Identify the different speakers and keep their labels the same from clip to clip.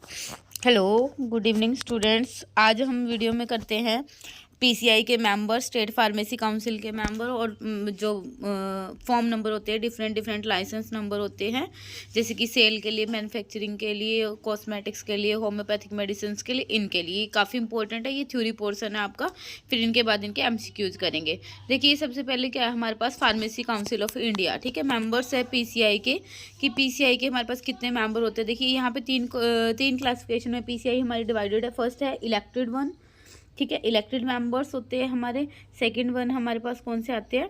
Speaker 1: Hello, good evening students. आज हम video में करते हैं पीसीआई के मेंबर, स्टेट फार्मेसी काउंसिल के मेंबर और जो फॉर्म नंबर होते हैं, डिफरेंट डिफरेंट लाइसेंस नंबर होते हैं, जैसे कि सेल के लिए, मैन्युफैक्चरिंग के लिए, कॉस्मेटिक्स के लिए, होम्योपैथिक मेडिसिन के लिए, इनके लिए काफ़ी इंपॉर्टेंट है। ये थ्योरी पोर्शन है आपका, फिर इनके बाद इनके एमसीक्यूज करेंगे। देखिए सबसे पहले क्या है हमारे पास, फार्मेसी काउंसिल ऑफ इंडिया, ठीक है। मेंबर्स है पीसीआई के, कि पीसीआई के हमारे पास कितने मेंबर होते हैं। देखिए यहाँ पे तीन क्लासिफिकेशन में पीसीआई हमारी डिवाइडेड है। फर्स्ट है इलेक्टेड वन, ठीक है, इलेक्टेड मेंबर्स होते हैं हमारे। सेकंड वन हमारे पास कौन से आते हैं,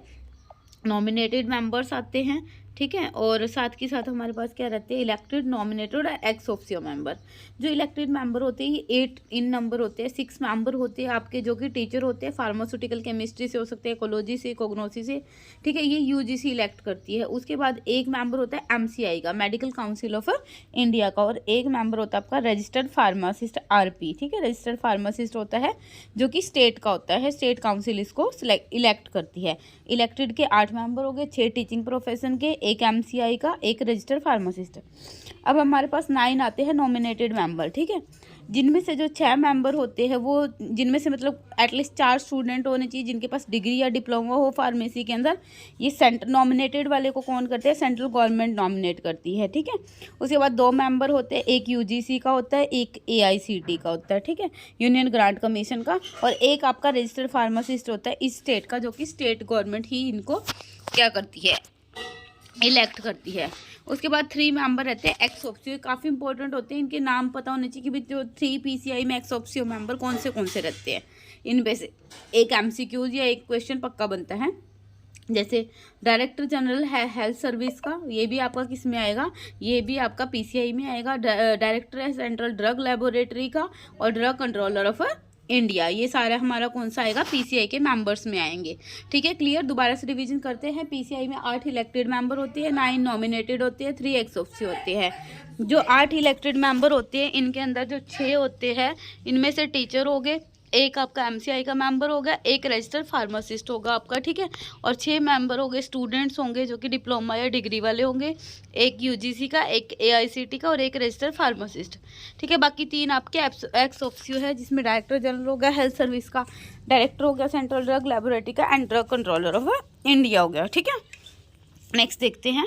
Speaker 1: नॉमिनेटेड मेंबर्स आते हैं, ठीक है। और साथ के साथ हमारे पास क्या रहते हैं, इलेक्टेड, नॉमिनेटेड और एक्स ऑफिशियो मेंबर। जो इलेक्टेड मेंबर होते हैं ये 8 इन नंबर होते हैं। 6 मेंबर होते हैं आपके जो कि टीचर होते हैं, फार्मास्यूटिकल केमिस्ट्री से हो सकते हैं, इकोलॉजी से, कोग्नोसी से, ठीक है, ये यूजीसी इलेक्ट करती है। उसके बाद एक मेंबर होता है एमसीआई का, मेडिकल काउंसिल ऑफ इंडिया का, और एक मेंबर होता है आपका रजिस्टर्ड फार्मासिस्ट आरपी, ठीक है। रजिस्टर्ड फार्मासिस्ट होता है जो कि स्टेट का होता है, स्टेट काउंसिल इसको इलेक्ट करती है। इलेक्टेड के 8 मेंबर हो गए, 6 टीचिंग प्रोफेशन के, एक एमसीआई का, एक रजिस्टर्ड फार्मासिस्ट। अब हमारे पास 9 आते हैं नॉमिनेटेड मेंबर, ठीक है, जिनमें से जो 6 मेंबर होते हैं वो, जिनमें से मतलब एटलीस्ट 4 स्टूडेंट होने चाहिए जिनके पास डिग्री या डिप्लोमा हो फार्मेसी के अंदर। ये सेंटर नॉमिनेटेड वाले को कौन करते हैं, सेंट्रल गवर्नमेंट नॉमिनेट करती है, ठीक है। उसके बाद 2 मेंबर होते हैं, एक यूजीसी का होता है, एक एआईसीटी का होता है, ठीक है, यूनियन ग्रांट कमीशन का, और एक आपका रजिस्टर्ड फार्मासिस्ट होता है इस स्टेट का, जो कि स्टेट गवर्नमेंट ही इनको क्या करती है, इलेक्ट करती है। उसके बाद 3 मेंबर रहते हैं एक्स ऑफिशियो, काफ़ी इंपॉर्टेंट होते हैं, इनके नाम पता होने चाहिए कि भाई जो 3 पीसीआई में एक्स ऑफिशियो मेंबर कौन से रहते हैं। इनमें से एक एमसीक्यूज या एक क्वेश्चन पक्का बनता है, जैसे डायरेक्टर जनरल है हेल्थ सर्विस का, ये भी आपका किस में आएगा, ये भी आपका पीसीआई में आएगा। डायरेक्टर है सेंट्रल ड्रग लेबोरेटरी का, और ड्रग कंट्रोलर ऑफ इंडिया, ये सारा हमारा कौन सा आएगा, पीसीआई के मेंबर्स में आएंगे, ठीक है। क्लियर, दोबारा से रिवीजन करते हैं। पीसीआई में 8 इलेक्टेड मेंबर होते हैं, 9 नॉमिनेटेड होते हैं, 3 एक्स ऑफिशियो होते हैं। जो 8 इलेक्टेड मेंबर होते हैं इनके अंदर जो 6 होते हैं, इनमें से टीचर हो गए, एक आपका एमसीआई का मेंबर होगा, एक रजिस्टर्ड फार्मासिस्ट होगा आपका, ठीक है, और 6 मेंबर हो गए स्टूडेंट्स होंगे जो कि डिप्लोमा या डिग्री वाले होंगे, एक यूजीसी का, एक एआईसीटी का, और एक रजिस्टर्ड फार्मासिस्ट, ठीक है। बाकी 3 आपके एक्स ऑफिशियो है, जिसमें डायरेक्टर जनरल हो गया हेल्थ सर्विस का, डायरेक्टर हो गया सेंट्रल ड्रग लेबोरेटरी का, and drug controller of India हो गया, ठीक है। नेक्स्ट देखते हैं,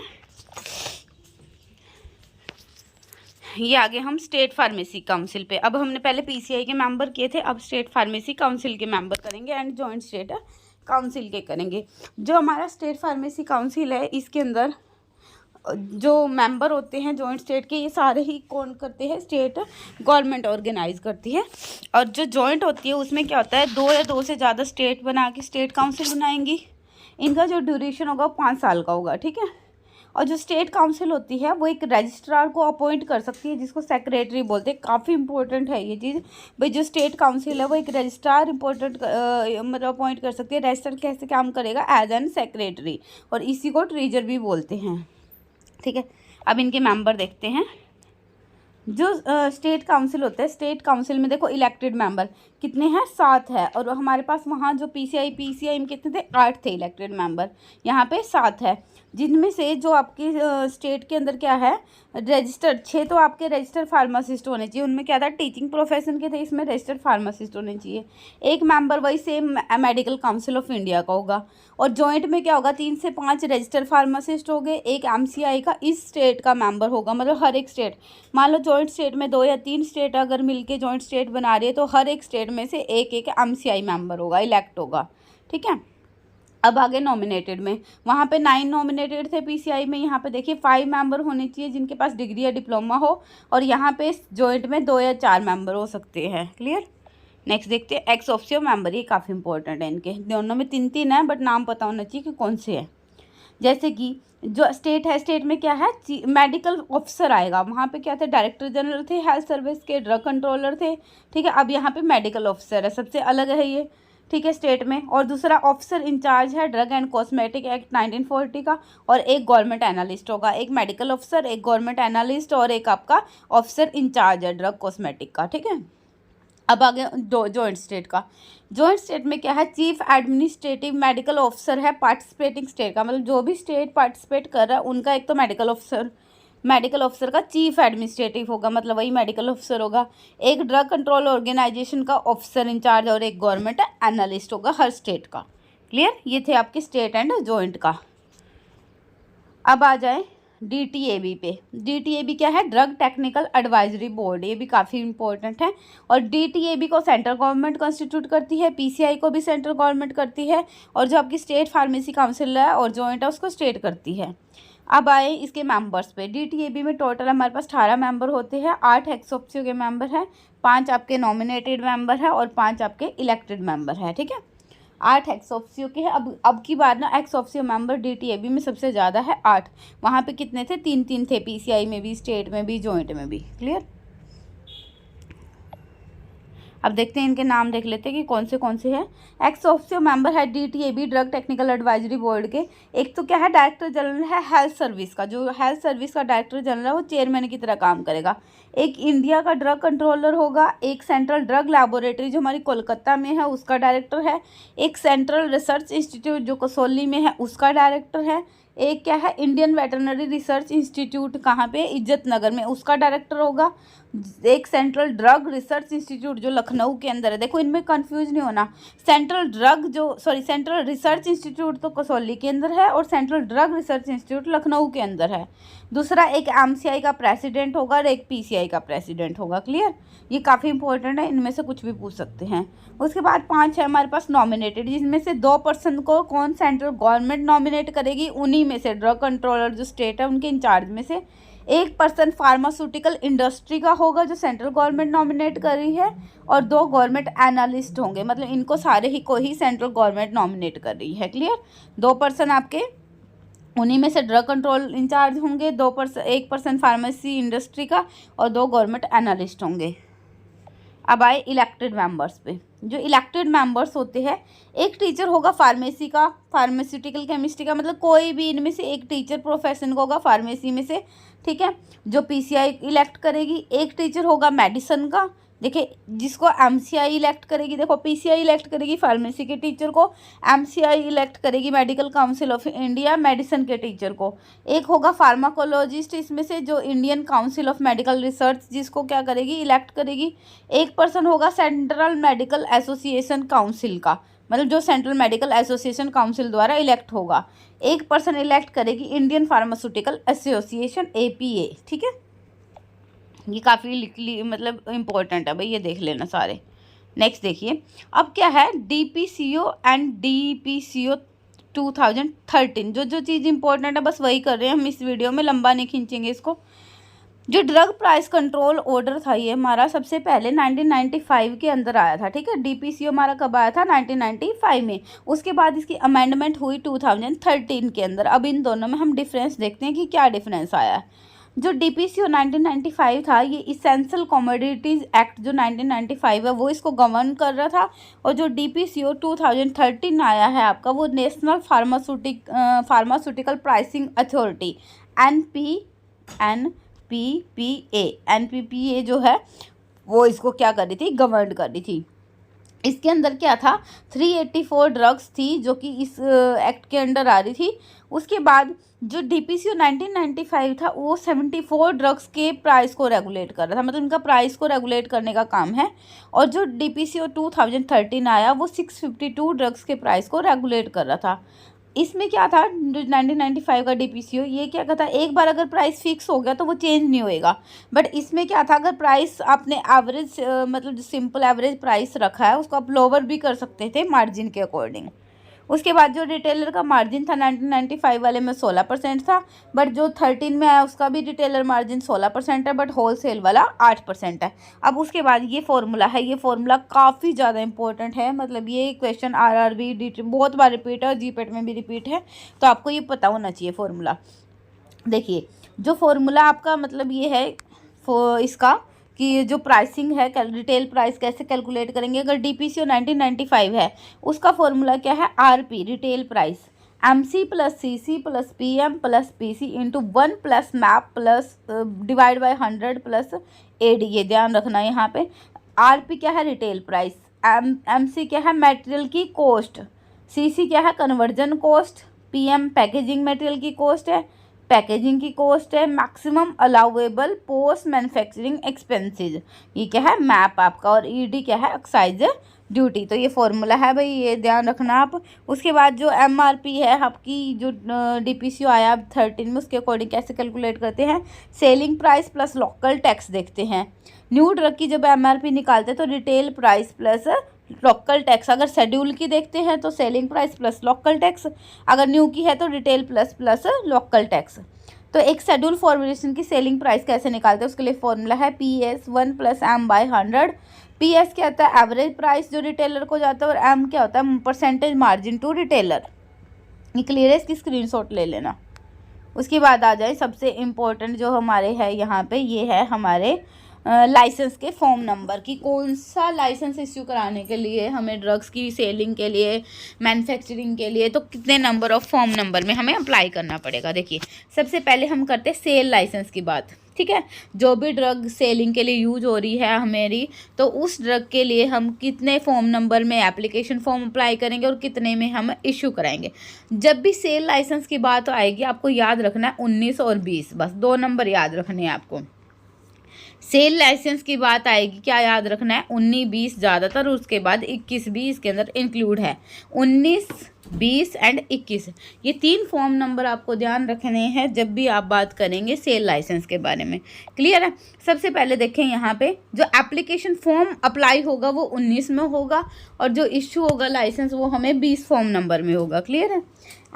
Speaker 1: ये आगे हम स्टेट फार्मेसी काउंसिल पे। अब हमने पहले पीसीआई के मेंबर किए थे, अब स्टेट फार्मेसी काउंसिल के मेंबर करेंगे एंड जॉइंट स्टेट काउंसिल के करेंगे। जो हमारा स्टेट फार्मेसी काउंसिल है, इसके अंदर जो मेंबर होते हैं जॉइंट स्टेट के, ये सारे ही कौन करते हैं, स्टेट गवर्नमेंट ऑर्गेनाइज करती है। और जो जॉइंट होती है उसमें क्या होता है, 2 या 2 से ज़्यादा स्टेट बना के स्टेट काउंसिल बनाएंगी। इनका जो ड्यूरेशन होगा 5 साल का होगा, ठीक है। और जो स्टेट काउंसिल होती है वो एक रजिस्ट्रार को अपॉइंट कर सकती है, जिसको सेक्रेटरी बोलते हैं। काफ़ी इंपॉर्टेंट है ये चीज़ भाई, जो स्टेट काउंसिल है वो एक रजिस्ट्रार मतलब अपॉइंट कर सकती है। रजिस्ट्रार कैसे काम करेगा, एज एन सेक्रेटरी, और इसी को ट्रेजर भी बोलते हैं, ठीक है। अब इनके मेंबर देखते हैं। जो स्टेट काउंसिल होता है, स्टेट काउंसिल में देखो इलेक्टेड मेंबर कितने हैं, 7 है, और हमारे पास वहाँ जो पीसीआई में कितने थे, 8 थे इलेक्टेड मेंबर, यहाँ पे 7 है। जिनमें से जो आपकी स्टेट के अंदर क्या है, रजिस्टर्ड 6 तो आपके रजिस्टर्ड फार्मासिस्ट होने चाहिए, उनमें क्या था टीचिंग प्रोफेशन के थे, इसमें रजिस्टर्ड फार्मासिस्ट होने चाहिए। एक मेंबर वही same medical council of India का होगा। और जॉइंट में क्या होगा, 3 से 5 रजिस्टर्ड फार्मासिस्ट हो गए, एक एमसीआई का इस स्टेट का मेंबर होगा, मतलब हर एक स्टेट, मान लो जॉइंट स्टेट में 2 या 3 स्टेट अगर मिलके जॉइंट स्टेट बना रही है, तो हर एक स्टेट में से एक एक एमसीआई मेंबर होगा, इलेक्ट होगा, ठीक है। अब आगे नॉमिनेटेड में, वहाँ पे 9 नॉमिनेटेड थे पीसीआई में, यहाँ पे देखिए 5 मेंबर होने चाहिए जिनके पास डिग्री या डिप्लोमा हो, और यहाँ पे जॉइंट में 2 या 4 मेंबर हो सकते हैं। क्लियर, नेक्स्ट देखते हैं एक्स ऑफिशियो मेंबर, ये काफ़ी इंपॉर्टेंट है, इनके दोनों में 3 है, बट नाम पता होना चाहिए कि कौन से है। जैसे कि जो स्टेट है, स्टेट में क्या है, मेडिकल ऑफिसर आएगा, वहाँ पे क्या थे, डायरेक्टर जनरल थे हेल्थ सर्विस के, ड्रग कंट्रोलर थे, ठीक है। अब यहाँ पे मेडिकल ऑफिसर है, सबसे अलग है ये, ठीक है, स्टेट में। और दूसरा ऑफिसर इंचार्ज है ड्रग एंड कॉस्मेटिक एक्ट 1940 का, और एक गवर्नमेंट एनालिस्ट होगा, एक मेडिकल ऑफिसर, एक गवर्नमेंट एनालिस्ट, और एक आपका ऑफिसर इंचार्ज है ड्रग कॉस्मेटिक का, ठीक है। अब आगे जॉइंट स्टेट का, जॉइंट स्टेट में क्या है, चीफ एडमिनिस्ट्रेटिव मेडिकल ऑफिसर है पार्टिसिपेटिंग स्टेट का, मतलब जो भी स्टेट पार्टिसिपेट कर रहा है उनका एक तो मेडिकल ऑफिसर मेडिकल ऑफिसर का चीफ एडमिनिस्ट्रेटिव होगा, मतलब वही मेडिकल ऑफिसर होगा। एक ड्रग कंट्रोल ऑर्गेनाइजेशन का ऑफिसर इंचार्ज और एक गवर्नमेंट एनालिस्ट होगा हर स्टेट का। क्लियर, ये थे आपके स्टेट एंड जॉइंट का। अब आ जाए DTAB पे। DTAB क्या है? Drug technical advisory board. ये भी काफ़ी इंपॉर्टेंट है। और DTAB को सेंट्रल गवर्नमेंट कॉन्स्टिट्यूट करती है, PCI को भी सेंट्रल गवर्नमेंट करती है, और जो आपकी स्टेट फार्मेसी काउंसिल है और जॉइंट है उसको स्टेट करती है। अब आए इसके मेंबर्स पे। DTAB में टोटल हमारे पास 18 मेंबर होते हैं। 8 एक्स ऑफिशियो के मेंबर हैं, 5 आपके नॉमिनेटेड मेंबर हैं और 5 आपके इलेक्टेड मेंबर हैं। ठीक है, 8 एक्स ऑफिशियो के हैं। अब की बार ना एक्स ऑफिशियो मेंबर DTAB में सबसे ज़्यादा है 8। वहाँ पे कितने थे? 3-3 थे, PCI में भी, स्टेट में भी, जॉइंट में भी। क्लियर। अब देखते हैं इनके नाम, देख लेते हैं कि कौन से हैं। एक्स ऑफिशियो मेंबर है DTAB drug technical advisory board के। एक तो क्या है? डायरेक्टर जनरल है हेल्थ सर्विस का। जो हेल्थ सर्विस का डायरेक्टर जनरल है वो चेयरमैन की तरह काम करेगा। एक इंडिया का ड्रग कंट्रोलर होगा। एक सेंट्रल ड्रग लैबोरेटरी जो हमारी कोलकाता में है उसका डायरेक्टर है। एक सेंट्रल रिसर्च इंस्टीट्यूट जो कसौली में है उसका डायरेक्टर है। एक क्या है? इंडियन वेटरनरी रिसर्च इंस्टीट्यूट, कहाँ पे? इज्जत नगर में, उसका डायरेक्टर होगा। एक सेंट्रल ड्रग रिसर्च इंस्टीट्यूट जो लखनऊ के अंदर है। देखो इनमें कंफ्यूज नहीं होना। सेंट्रल रिसर्च इंस्टीट्यूट तो कसौली के अंदर है और central drug research institute Lucknow के अंदर है। दूसरा, एक MCI का प्रेसिडेंट होगा और एक PCI का प्रेसिडेंट होगा। क्लियर, ये काफ़ी इंपॉर्टेंट है, इनमें से कुछ भी पूछ सकते हैं। उसके बाद 5 है हमारे पास नॉमिनेटेड, जिसमें से 2% को कौन? सेंट्रल गवर्नमेंट नॉमिनेट करेगी, उन्हीं में से ड्रग कंट्रोलर जो स्टेट है उनके इंचार्ज में से। 1% फार्मास्यूटिकल इंडस्ट्री का होगा जो सेंट्रल गवर्नमेंट नॉमिनेट कर रही है, और 2 गवर्नमेंट एनालिस्ट होंगे, मतलब इनको सारे ही को ही सेंट्रल गवर्नमेंट नॉमिनेट कर रही है। क्लियर, 2% आपके उन्हीं में से ड्रग कंट्रोल इंचार्ज होंगे, 1% फार्मेसी इंडस्ट्री का और 2 गवर्नमेंट एनालिस्ट होंगे। अब आए इलेक्टेड मेंबर्स पे। जो इलेक्टेड मेंबर्स होते हैं, एक टीचर होगा फार्मेसी का, फार्मास्यूटिकल केमिस्ट्री का, मतलब कोई भी इनमें से एक टीचर प्रोफेशन का होगा फार्मेसी में से। ठीक है, जो PCI इलेक्ट करेगी। एक टीचर होगा मेडिसिन का, देखिए जिसको MCI इलेक्ट करेगी। देखो PCI इलेक्ट करेगी फार्मेसी के टीचर को, MCI इलेक्ट करेगी medical council of India medicine के टीचर को। एक होगा फार्माकोलॉजिस्ट इसमें से, जो Indian council of medical research जिसको क्या करेगी? इलेक्ट करेगी। 1% होगा सेंट्रल मेडिकल एसोसिएशन काउंसिल का, मतलब जो सेंट्रल मेडिकल एसोसिएशन काउंसिल द्वारा इलेक्ट होगा। 1% इलेक्ट करेगी इंडियन फार्मास्यूटिकल एसोसिएशन APA। ठीक है, ये काफ़ी मतलब इम्पोर्टेंट है भाई, ये देख लेना सारे। नेक्स्ट देखिए, अब क्या है? DPCO and DPCO 2013। जो चीज़ इंपॉर्टेंट है बस वही कर रहे हैं हम इस वीडियो में, लंबा नहीं खींचेंगे इसको। जो ड्रग प्राइस कंट्रोल ऑर्डर था ये हमारा सबसे पहले 1995 के अंदर आया था। ठीक है, DPCO हमारा कब आया था? 1995 में। उसके बाद इसकी अमेंडमेंट हुई 2013 के अंदर। अब इन दोनों में हम डिफरेंस देखते हैं कि क्या डिफरेंस आया है। जो DPCO 1995 था, ये इसेंशियल कमोडिटीज़ एक्ट जो 1995 है वो इसको गवर्न कर रहा था। और जो DPCO 2013 आया है आपका, वो national pharmaceutical pricing authority NPPA जो है वो इसको क्या कर रही थी? गवर्न कर रही थी। इसके अंदर क्या था? 384 ड्रग्स थी जो कि इस एक्ट के अंडर आ रही थी। उसके बाद जो DPCO 1995 था वो 74 ड्रग्स के प्राइस को रेगुलेट कर रहा था, मतलब इनका प्राइस को रेगुलेट करने का काम है। और जो DPCO 2013 आया वो 652 ड्रग्स के प्राइस को रेगुलेट कर रहा था। इसमें क्या था? जो 1995 का DPCO ये क्या कहता है? एक बार अगर प्राइस फिक्स हो गया तो वो चेंज नहीं होएगा। बट इसमें क्या था? अगर प्राइस आपने एवरेज मतलब जो सिंपल एवरेज प्राइस रखा है उसको आप लोअर भी कर सकते थे मार्जिन के अकॉर्डिंग। उसके बाद जो रिटेलर का मार्जिन था 1995 वाले में 16% था, बट जो 13 में आया उसका भी रिटेलर मार्जिन 16% है, बट होलसेल वाला 8% है। अब उसके बाद ये फॉर्मूला है, ये फॉर्मूला काफ़ी ज़्यादा इंपॉर्टेंट है, मतलब ये क्वेश्चन RRB DT बहुत बार रिपीट है, GPAT में भी रिपीट है, तो आपको ये पता होना चाहिए फॉर्मूला। देखिए जो फॉर्मूला आपका मतलब ये है इसका कि जो प्राइसिंग है, रिटेल प्राइस कैसे कैलकुलेट करेंगे। अगर DPCO 1995 है उसका फॉर्मूला क्या है? RP retail price MC + CC + PM + PC into 1 + MAP plus divide by 100 + AD। ये ध्यान रखना यहाँ पे। RP क्या है? Retail price. MC क्या है? मटेरियल की कॉस्ट। CC क्या है? Conversion cost. PM packaging material की कॉस्ट है। पैकेजिंग की कॉस्ट है, maximum allowable post manufacturing expenses, ये क्या है मैप आपका, और ईडी क्या है एक्साइज ड्यूटी। तो ये फॉर्मूला है भाई, ये ध्यान रखना आप। उसके बाद जो एमआरपी है आपकी, जो डीपीसीओ आया 13 में, उसके अकॉर्डिंग कैसे कैलकुलेट करते हैं, selling price plus local tax देखते हैं। न्यू ड्रग की जब एमआरपी निकालते हैं तो retail price plus local tax, अगर शेड्यूल की देखते हैं तो selling price plus local tax, अगर न्यू की है तो रिटेल प्लस लोकल टैक्स। तो एक शेड्यूल फॉर्मुलेशन की सेलिंग प्राइस कैसे निकालते हैं, उसके लिए फॉर्मूला है PS1 + M/100। PS क्या होता है एवरेज प्राइस जो रिटेलर को जाता है, और M क्या होता है परसेंटेज मार्जिन टू रिटेलर। ये क्लियर है, इसकी स्क्रीनशॉट ले लेना। उसके बाद आ जाए सबसे इम्पोर्टेंट जो हमारे है यहाँ पे, ये है हमारे लाइसेंस के फॉर्म नंबर की, कौन सा लाइसेंस इश्यू कराने के लिए हमें ड्रग्स की सेलिंग के लिए, मैन्युफैक्चरिंग के लिए, तो कितने नंबर ऑफ फॉर्म नंबर में हमें अप्लाई करना पड़ेगा। देखिए सबसे पहले हम करते हैं सेल लाइसेंस की बात, ठीक है। जो भी ड्रग सेलिंग के लिए यूज हो रही है हमारी, तो उस ड्रग के लिए हम कितने फॉर्म नंबर में एप्लीकेशन फॉर्म अप्लाई करेंगे और कितने में हम इशू कराएंगे। जब भी सेल लाइसेंस की बात आएगी आपको याद रखना है 19 और 20, बस 2 नंबर याद रखने हैं आपको। सेल लाइसेंस की बात आएगी क्या याद रखना है, 19 20 ज़्यादातर, उसके बाद 21 भी इसके अंदर इंक्लूड है। 19 20 एंड 21, ये 3 फॉर्म नंबर आपको ध्यान रखने हैं जब भी आप बात करेंगे सेल लाइसेंस के बारे में। क्लियर है। सबसे पहले देखें यहाँ पे जो एप्लीकेशन फॉर्म अप्लाई होगा वो 19 में होगा, और जो इश्यू होगा लाइसेंस वो हमें 20 फॉर्म नंबर में होगा। क्लियर है।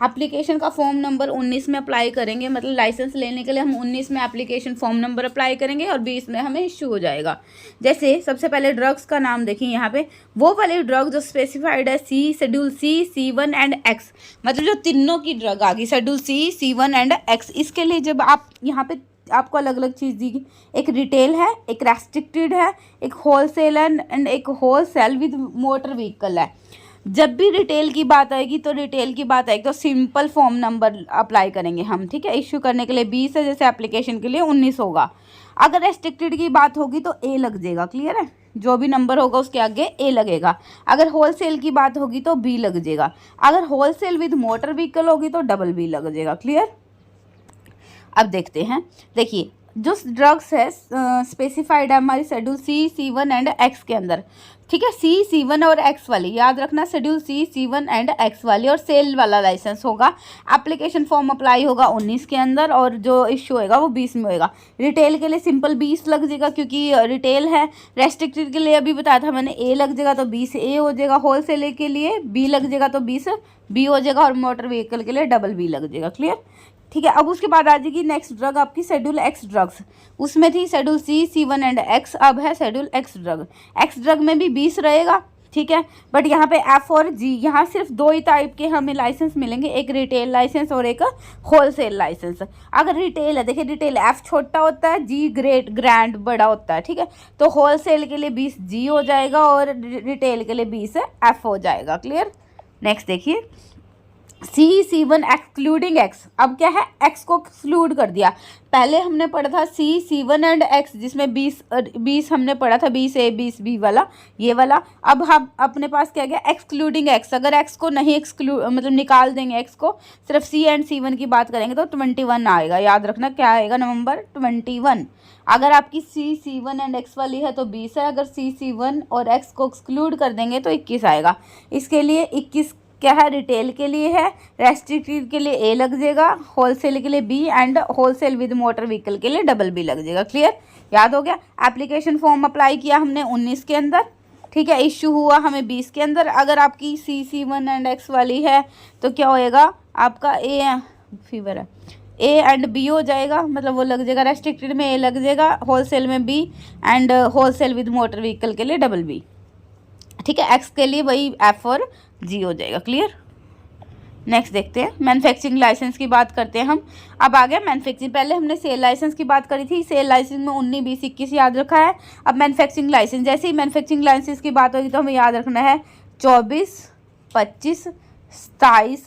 Speaker 1: एप्लीकेशन का फॉर्म नंबर 19 में अप्लाई करेंगे, मतलब लाइसेंस लेने के लिए हम 19 में एप्लीकेशन फॉर्म नंबर अप्लाई करेंगे और 20 में हमें इश्यू हो जाएगा। जैसे सबसे पहले ड्रग्स का नाम देखिए यहाँ पे, वो वाली ड्रग जो स्पेसिफाइड है schedule C, C1 and X, मतलब जो तीनों की ड्रग आ गई schedule C, C1 and X। इसके लिए जब आप यहाँ पे आपको अलग अलग चीज़ दी गई, एक रिटेल है, एक रेस्ट्रिक्टेड है, एक होलसेल एंड एक होलसेल विद मोटर व्हीकल है। जब भी रिटेल की बात आएगी तो सिंपल फॉर्म नंबर अप्लाई करेंगे हम, ठीक है। इश्यू करने के लिए 20 है, जैसे एप्लीकेशन के लिए 19 होगा। अगर रेस्ट्रिक्टेड की बात होगी तो A लग जाएगा। क्लियर है। जो भी नंबर होगा उसके आगे A लगेगा। अगर होलसेल की बात होगी तो B लग जाएगा। अगर होलसेल विद मोटर व्हीकल होगी तो B लग जाएगा। क्लियर। अब देखते हैं, देखिए जो ड्रग्स है स्पेसिफाइड है हमारी schedule C, C1 and X के अंदर, ठीक है। C, C1 और X वाली याद रखना, schedule C, C1 and X वाली, और सेल वाला लाइसेंस होगा। एप्लीकेशन फॉर्म अप्लाई होगा 19 के अंदर, और जो इश्यू होगा वो 20 में होगा। रिटेल के लिए सिंपल 20 लग जाएगा क्योंकि रिटेल है। रेस्ट्रिक्टेड के लिए अभी बताया था मैंने A लग जाएगा तो 20 A हो जाएगा। होलसेल के लिए B लग जाएगा तो 20 B हो जाएगा, और मोटर व्हीकल के लिए B लग जाएगा। क्लियर। ठीक है। अब उसके बाद आ जाएगी नेक्स्ट ड्रग आपकी शेड्यूल X ड्रग्स। उसमें थी schedule C, C1 and X, अब है schedule X drug. X drug में भी 20 रहेगा, ठीक है। बट यहाँ पे F और G, यहाँ सिर्फ 2 ही टाइप के हमें लाइसेंस मिलेंगे, एक रिटेल लाइसेंस और एक होलसेल लाइसेंस। अगर रिटेल है, देखिए रिटेल F छोटा होता है, G ग्रैंड बड़ा होता है, ठीक है। तो होलसेल के लिए 20 G हो जाएगा और रिटेल के लिए 20 F हो जाएगा। क्लियर। नेक्स्ट देखिए C, C1 एक्सक्लूडिंग X। अब क्या है, X को एक्सक्लूड कर दिया। पहले हमने पढ़ा था C, C1 एंड X, जिसमें 20 हमने पढ़ा था, 20 A 20 B वाला, ये वाला। अब हम अपने पास क्या गया, एक्सक्लूडिंग X। अगर X को नहीं मतलब निकाल देंगे, X को सिर्फ C एंड C1 की बात करेंगे तो 21 आएगा। याद रखना क्या आएगा नंबर 21। अगर आपकी C, C1 एंड X वाली है तो 20 है, अगर C, C1 और X को एक्सक्लूड कर देंगे तो 21 आएगा। इसके लिए 21 क्या है, रिटेल के लिए है, रेस्ट्रिक्टेड के लिए A लग जाएगा, होलसेल के लिए B and wholesale with motor vehicle के लिए B लग जाएगा। क्लियर। याद हो गया। एप्लीकेशन फॉर्म अप्लाई किया हमने 19 के अंदर, ठीक है। इश्यू हुआ हमें 20 के अंदर। अगर आपकी C, C1 एंड X वाली है तो क्या होएगा आपका A एंड B हो जाएगा, मतलब वो लग जाएगा। रेस्ट्रिक्टेड में A लग जाएगा, होलसेल में B and wholesale with motor vehicle के लिए B, ठीक है। X के लिए वही F और G हो जाएगा। क्लियर। नेक्स्ट देखते हैं, मैन्युफैक्चरिंग लाइसेंस की बात करते हैं हम। अब आ गया मैन्युफैक्चरिंग। पहले हमने सेल लाइसेंस की बात करी थी, सेल लाइसेंस में 19 20 21 याद रखा है। अब मैन्युफैक्चरिंग लाइसेंस, जैसे ही मैन्युफैक्चरिंग लाइसेंस की बात होगी तो हमें याद रखना है 24 25 27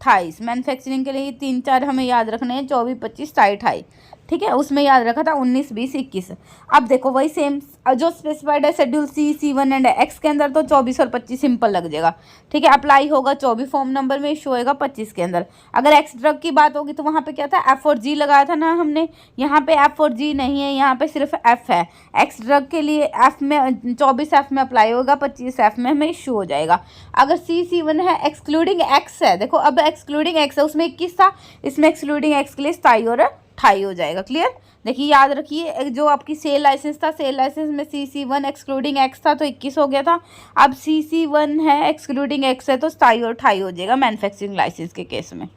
Speaker 1: 28। मैन्युफैक्चरिंग के लिए 3 4 हमें याद रखने हैं, 24 25 27 28। ठीक है, उसमें याद रखा था 19, 20, 21। अब देखो वही सेम जो स्पेसिफाइड है शेड्यूल C1 एंड X के अंदर, तो 24 और 25 सिंपल लग जाएगा। ठीक है, अप्लाई होगा 24 फॉर्म नंबर में, इशू होएगा 25 के अंदर। अगर X ड्रग की बात होगी तो वहाँ पे क्या था, F और G लगाया था ना हमने, यहाँ पे F और G नहीं है, यहाँ पे सिर्फ F है। X ड्रग के लिए F में 24 F में अप्लाई होगा, 25 F में हमें इशू हो जाएगा। अगर C1 है एक्सक्लूडिंग X है, देखो अब एक्सक्लूडिंग X है, उसमें 21 था, इसमें एक्सक्लूडिंग X के लिए 27 और 28 हो जाएगा। क्लियर, देखिए याद रखिए, जो आपकी सेल लाइसेंस था, सेल लाइसेंस में CC1 एक्सक्लूडिंग X था तो 21 हो गया था। अब CC1 है एक्सक्लूडिंग X है तो 27 और 28 हो जाएगा मैन्युफैक्चरिंग लाइसेंस के केस में।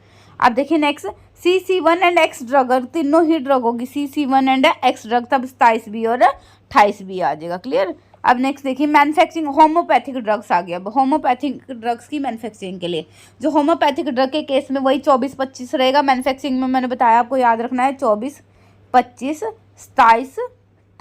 Speaker 1: अब देखिए next, CC1 and X drug, अगर तीनों ही ड्रग होगी CC1 एंड X ड्रग, तब 27B और 28B आ जाएगा। क्लियर, अब नेक्स्ट देखिए मैन्युफैक्चरिंग होम्योपैथिक ड्रग्स आ गया। अब होम्योपैथिक ड्रग्स की मैन्युफैक्चरिंग के लिए, जो होम्योपैथिक ड्रग के केस में वही 24-25 रहेगा। मैन्युफैक्चरिंग में मैंने बताया आपको याद रखना है 24, 25, 27,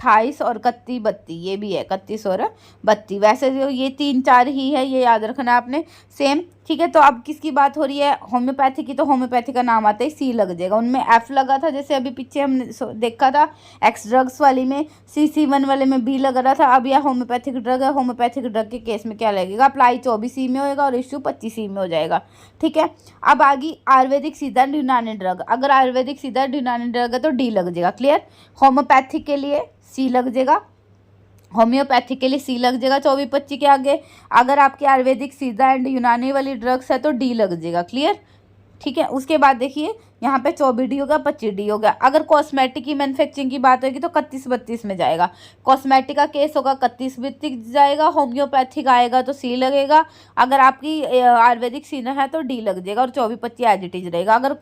Speaker 1: 28 और 31, 32, ये भी है 31 और 32। वैसे जो ये 3-4 ही है, ये याद रखना है आपने सेम। ठीक है, तो अब किसकी बात हो रही है, होम्योपैथी की, तो होम्योपैथी का नाम आता है C लग जाएगा। उनमें F लगा था, जैसे अभी पीछे हमने देखा था X ड्रग्स वाली में CC1 वाले में B लग रहा था। अब यह होम्योपैथिक ड्रग है, होम्योपैथिक ड्रग के केस में क्या लगेगा, अप्लाई 24C में होएगा और इशू 25C में हो जाएगा। ठीक है, अब आगे आयुर्वेदिक सीधा यूनानी ड्रग, अगर आयुर्वेदिक सीधा यूनानी ड्रग है तो D लग जाएगा। क्लियर, होम्योपैथिक के लिए C लग जाएगा, होम्योपैथिक के लिए C लग जाएगा 24-25 के आगे। अगर आपके आयुर्वेदिक सीधा एंड यूनानी वाली ड्रग्स है तो D लग जाएगा। क्लियर, ठीक है, उसके बाद देखिए यहाँ पे 24D होगा, 25D होगा। अगर कॉस्मेटिक की मैन्युफैक्चरिंग की बात होगी तो 31-32 में जाएगा। कॉस्मेटिक का केस होगा 31-32 जाएगा। होम्योपैथिक आएगा तो C लगेगा। अगर आपकी आयुर्वेदिक सीना है तो D लग जाएगा और 24-25 एज इट इज रहेगा। अगर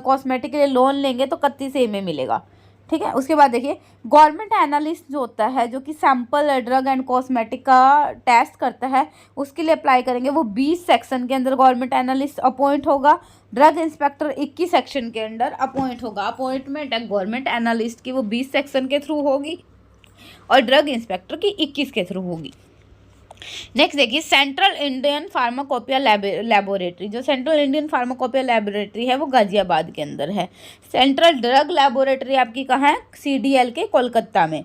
Speaker 1: कॉस्मेटिक के लिए लोन लेंगे तो 31A में मिलेगा। ठीक है, उसके बाद देखिए गवर्नमेंट एनालिस्ट जो होता है, जो कि सैंपल ड्रग एंड कॉस्मेटिक का टेस्ट करता है, उसके लिए अप्लाई करेंगे। वो 20 सेक्शन के अंदर गवर्नमेंट एनालिस्ट अपॉइंट होगा। ड्रग इंस्पेक्टर 21 सेक्शन के अंदर अपॉइंट होगा। अपॉइंटमेंट है गवर्नमेंट एनालिस्ट की, वो 20 सेक्शन के थ्रू होगी और ड्रग इंस्पेक्टर की 21 के थ्रू होगी। नेक्स्ट देखिए सेंट्रल इंडियन फार्माकोपिया लेबोरेटरी, जो सेंट्रल इंडियन फार्माकोपिया लेबोरेटरी है वो गाजियाबाद के अंदर है। सेंट्रल ड्रग लेबोरेटरी आपकी कहाँ है, CDL के कोलकाता में।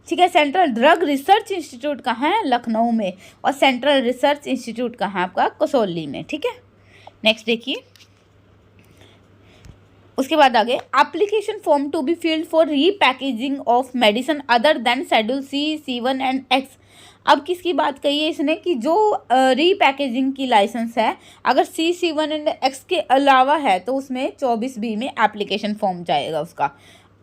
Speaker 1: ठीक है, सेंट्रल ड्रग रिसर्च इंस्टीट्यूट कहाँ है, लखनऊ में। और सेंट्रल रिसर्च इंस्टीट्यूट कहाँ है आपका, कसौली में। ठीक है, नेक्स्ट देखिए उसके बाद आगे application form to be filled for repackaging of medicine other than schedule C, C1 and X। अब किसकी बात कही है इसने, कि जो रीपैकेजिंग की लाइसेंस है, अगर C, C1 एंड X के अलावा है तो उसमें 24B में एप्लीकेशन फॉर्म जाएगा उसका।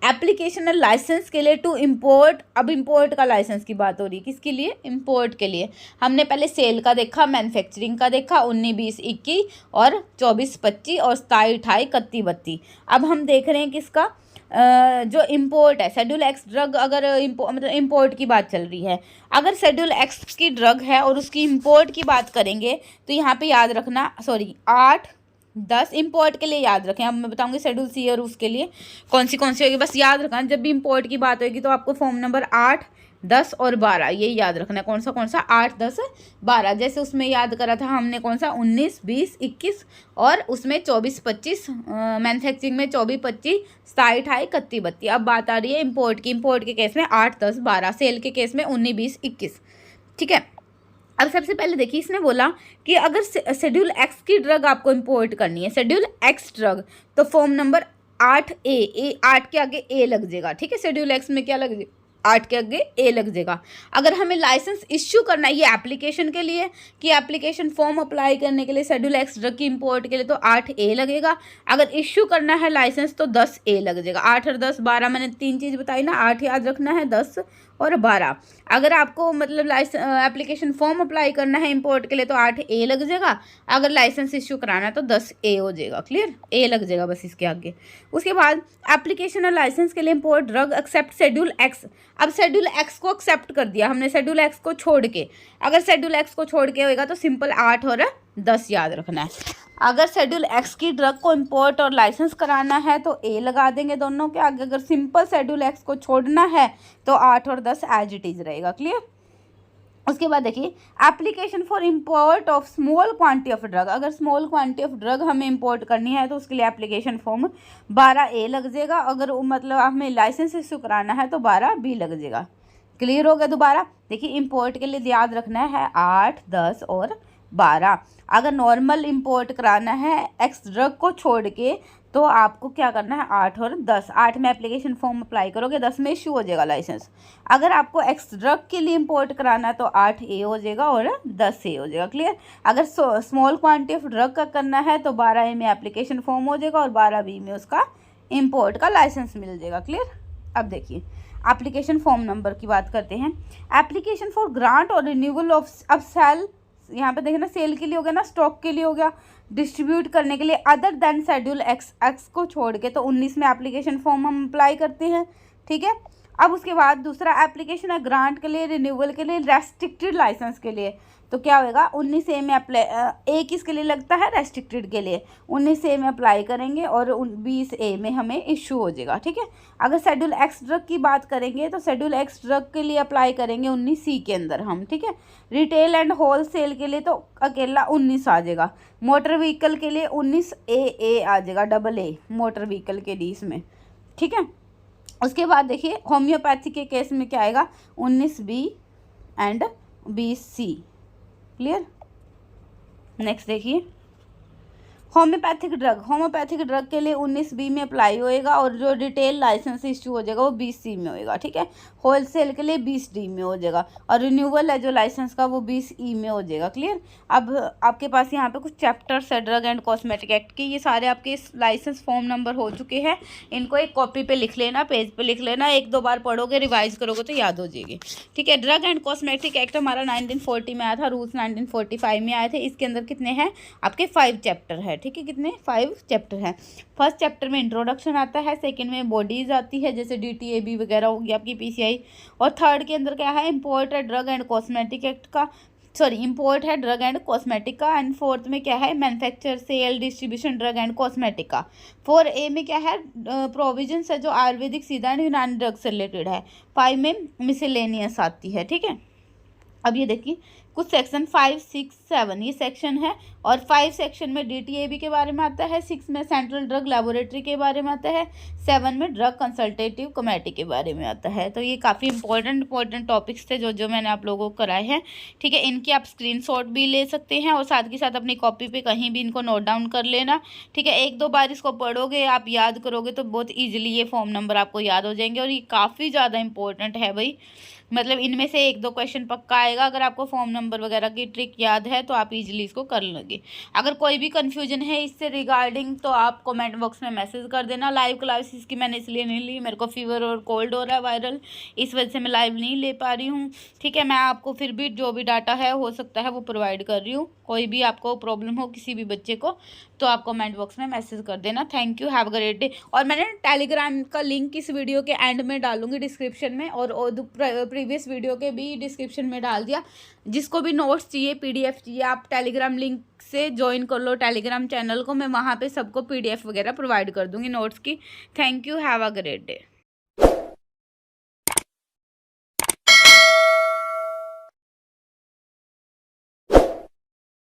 Speaker 1: एप्लीकेशन लाइसेंस के लिए टू इम्पोर्ट, अब इम्पोर्ट का लाइसेंस की बात हो रही है, किसके लिए, इम्पोर्ट के लिए। हमने पहले सेल का देखा, मैन्युफैक्चरिंग का देखा 19, 20, 21 और 24, 25 और 27, 28, 31, 32। अब हम देख रहे हैं किसका, जो इम्पोर्ट है, शेड्यूल X ड्रग। अगर मतलब इम्पोर्ट की बात चल रही है, अगर शेड्यूल X की ड्रग है और उसकी इम्पोर्ट की बात करेंगे तो यहाँ पे याद रखना, 8, 10 इम्पोर्ट के लिए याद रखें। अब मैं बताऊंगी शेड्यूल C और उसके लिए कौन सी होगी, बस याद रखना। जब भी इम्पोर्ट की बात होगी तो आपको फॉर्म नंबर 8, 10 और 12 ये याद रखना है। कौन सा 8, 10, 12। जैसे उसमें याद करा था हमने कौन सा 19, 20, 21 और उसमें 24, 25, मैन्युफैक्चरिंग में 24, 25, 27, 28, 31, 32। अब बात आ रही है इम्पोर्ट की। इम्पोर्ट के केस में 8, 10, 12, सेल के केस में 19, 20, 21। ठीक है, अब सबसे पहले देखिए इसने बोला कि अगर शेड्यूल X की ड्रग आपको इंपोर्ट करनी है, शेड्यूल X ड्रग, तो फॉर्म नंबर 8A, 8 के आगे A लग जाएगा। ठीक है, शेड्यूल X में क्या लग जाएगा, 8 के आगे A लग जाएगा। अगर हमें लाइसेंस इश्यू करना है, ये एप्लीकेशन के लिए, कि एप्लीकेशन फॉर्म अप्लाई करने के लिए शेड्यूल X ड्रग की इंपोर्ट के लिए तो 8A लगेगा। अगर इश्यू करना है लाइसेंस तो 10A लग जाएगा। 8 और 10, 12 मैंने 3 चीज़ बताई ना, 8 याद रखना है, 10 और 12। अगर आपको मतलब एप्लीकेशन फॉर्म अप्लाई करना है इंपोर्ट के लिए तो 8A लग जाएगा। अगर लाइसेंस इश्यू कराना है तो 10A हो जाएगा। क्लियर, A लग जाएगा बस इसके आगे। उसके बाद एप्लीकेशन और लाइसेंस के लिए import drug accept schedule X। अब शेड्यूल X को एक्सेप्ट कर दिया हमने, शेड्यूल X को छोड़ के। अगर शेड्यूल X को छोड़ के होएगा तो सिंपल 8 और 10 याद रखना है। अगर शेड्यूल X की ड्रग को इंपोर्ट और लाइसेंस कराना है तो A लगा देंगे दोनों के आगे। अगर सिंपल शेड्यूल X को छोड़ना है तो 8 और 10 एज इट इज रहेगा। क्लियर, उसके बाद देखिए application for import of small quantity of drug, अगर स्मॉल क्वांटिटी ऑफ ड्रग हमें इम्पोर्ट करनी है तो उसके लिए एप्लीकेशन फॉर्म 12A लग जाएगा, अगर मतलब हमें लाइसेंस इशू कराना है तो 12B लग जाएगा। क्लियर हो गया? दोबारा देखिए इंपोर्ट के लिए याद रखना है 8, 10 और 12। अगर नॉर्मल इंपोर्ट कराना है एक्स ड्रग को छोड़ के तो आपको क्या करना है 8 और 10। 8 में एप्लीकेशन फॉर्म अप्लाई करोगे, 10 में इशू हो जाएगा लाइसेंस। अगर आपको एक्स ड्रग के लिए इंपोर्ट कराना है तो 8A हो जाएगा और 10A हो जाएगा। क्लियर? अगर स्मॉल क्वांटिटी ऑफ ड्रग का करना है तो 12A में एप्लीकेशन फॉर्म हो जाएगा और 12B में उसका इम्पोर्ट का लाइसेंस मिल जाएगा। क्लियर? अब देखिए एप्लीकेशन फॉर्म नंबर की बात करते हैं। एप्लीकेशन फॉर ग्रांट और रिन्यूअल ऑफ अब सेल, यहाँ पे देखना सेल के लिए हो गया ना, स्टॉक के लिए हो गया, डिस्ट्रीब्यूट करने के लिए अदर देन शेड्यूल एक्स को छोड़ के तो 19 में एप्लीकेशन फॉर्म हम अप्लाई करते हैं। ठीक है, अब उसके बाद दूसरा एप्लीकेशन है ग्रांट के लिए, रिन्यूअल के लिए, रेस्ट्रिक्टेड लाइसेंस के लिए, तो क्या होगा 19A में अप्लाई, A किसके लिए लगता है? रेस्ट्रिक्टेड के लिए। 19A में अप्लाई करेंगे और 20A में हमें इशू हो जाएगा। ठीक है, अगर शेड्यूल एक्स ड्रग की बात करेंगे तो शेड्यूल एक्स ड्रग के लिए अप्लाई करेंगे 19C के अंदर हम। ठीक है, रिटेल एंड होल सेल के लिए तो अकेला 19 आ जाएगा। मोटर व्हीकल के लिए 19AA आ जाएगा, AA मोटर व्हीकल के लिए इसमें। ठीक है, उसके बाद देखिए होम्योपैथी के केस में क्या आएगा 19B and 20C। Clear? Next देखिए होम्योपैथिक ड्रग के लिए 19B में अप्लाई होएगा और जो डिटेल लाइसेंस इशू हो जाएगा वो 20C में होएगा। ठीक है, होलसेल के लिए 20D में हो जाएगा और रिन्यूअल है जो लाइसेंस का वो 20E में हो जाएगा। क्लियर? अब आपके पास यहाँ पे कुछ चैप्टर्स है ड्रग एंड कॉस्मेटिक एक्ट के, ये सारे आपके लाइसेंस फॉर्म नंबर हो चुके हैं। इनको एक कॉपी पे लिख लेना, पेज पे लिख लेना, 1-2 बार पढ़ोगे रिवाइज करोगे तो याद हो जाएगी। ठीक है, ड्रग एंड कॉस्मेटिक एक्ट हमारा 1940 में आया था, रूल्स 1945 में आए थे। इसके अंदर कितने हैं आपके 5 चैप्टर है। ठीक है, कितने 5 चैप्टर हैं। फर्स्ट चैप्टर में इंट्रोडक्शन आता है, सेकंड में बॉडीज आती है जैसे DTAB वगैरह होगी आपकी PCI, और थर्ड के अंदर क्या है इंपोर्ट है ड्रग एंड कॉस्मेटिक एक्ट का, इंपोर्ट है ड्रग एंड कॉस्मेटिक का, एंड फोर्थ में क्या है manufacture sale distribution drug and cosmetic का। 4A में क्या है प्रोविजंस है जो आयुर्वेदिक सीधा एंड यूनानी ड्रग से रिलेटेड है। 5 में मिसलेनियस आती है। ठीक है, अब ये देखिए कुछ सेक्शन 5, 6, 7 ये सेक्शन है और 5 सेक्शन में DTAB के बारे में आता है, 6 में सेंट्रल ड्रग लेबोरेटरी के बारे में आता है, 7 में ड्रग कंसल्टेटिव कमेटी के बारे में आता है। तो ये काफ़ी इंपॉर्टेंट टॉपिक्स थे जो मैंने आप लोगों को कराए हैं। ठीक है, इनकी आप स्क्रीनशॉट भी ले सकते हैं और साथ के साथ अपनी कॉपी पे कहीं भी इनको नोट डाउन कर लेना। ठीक है, 1-2 बार इसको पढ़ोगे आप याद करोगे तो बहुत ईजिली ये फॉर्म नंबर आपको याद हो जाएंगे और ये काफ़ी ज़्यादा इंपॉर्टेंट है भाई। मतलब इनमें से 1-2 क्वेश्चन पक्का आएगा। अगर आपको फॉर्म नंबर वगैरह की ट्रिक याद है तो आप इजीली इसको कर लोगे। अगर कोई भी कंफ्यूजन है इससे रिगार्डिंग तो आप कमेंट बॉक्स में मैसेज कर देना। लाइव क्लासेस की मैंने इसलिए नहीं ली, मेरे को फीवर और कोल्ड हो रहा है वायरल, इस वजह से मैं लाइव नहीं ले पा रही हूँ। ठीक है, मैं आपको फिर भी जो भी डाटा है हो सकता है वो प्रोवाइड कर रही हूँ। कोई भी आपको प्रॉब्लम हो किसी भी बच्चे को तो आप कमेंट बॉक्स में मैसेज कर देना। Thank you, have a great day. और मैंने टेलीग्राम का लिंक इस वीडियो के एंड में डालूंगी डिस्क्रिप्शन में, और प्रीवियस वीडियो के भी डिस्क्रिप्शन में डाल दिया। जिसको भी नोट्स चाहिए PDF चाहिए आप टेलीग्राम लिंक से ज्वाइन कर लो टेलीग्राम चैनल को, मैं वहाँ पे सबको PDF वगैरह प्रोवाइड कर दूंगी नोट्स की। Thank you, have a great day.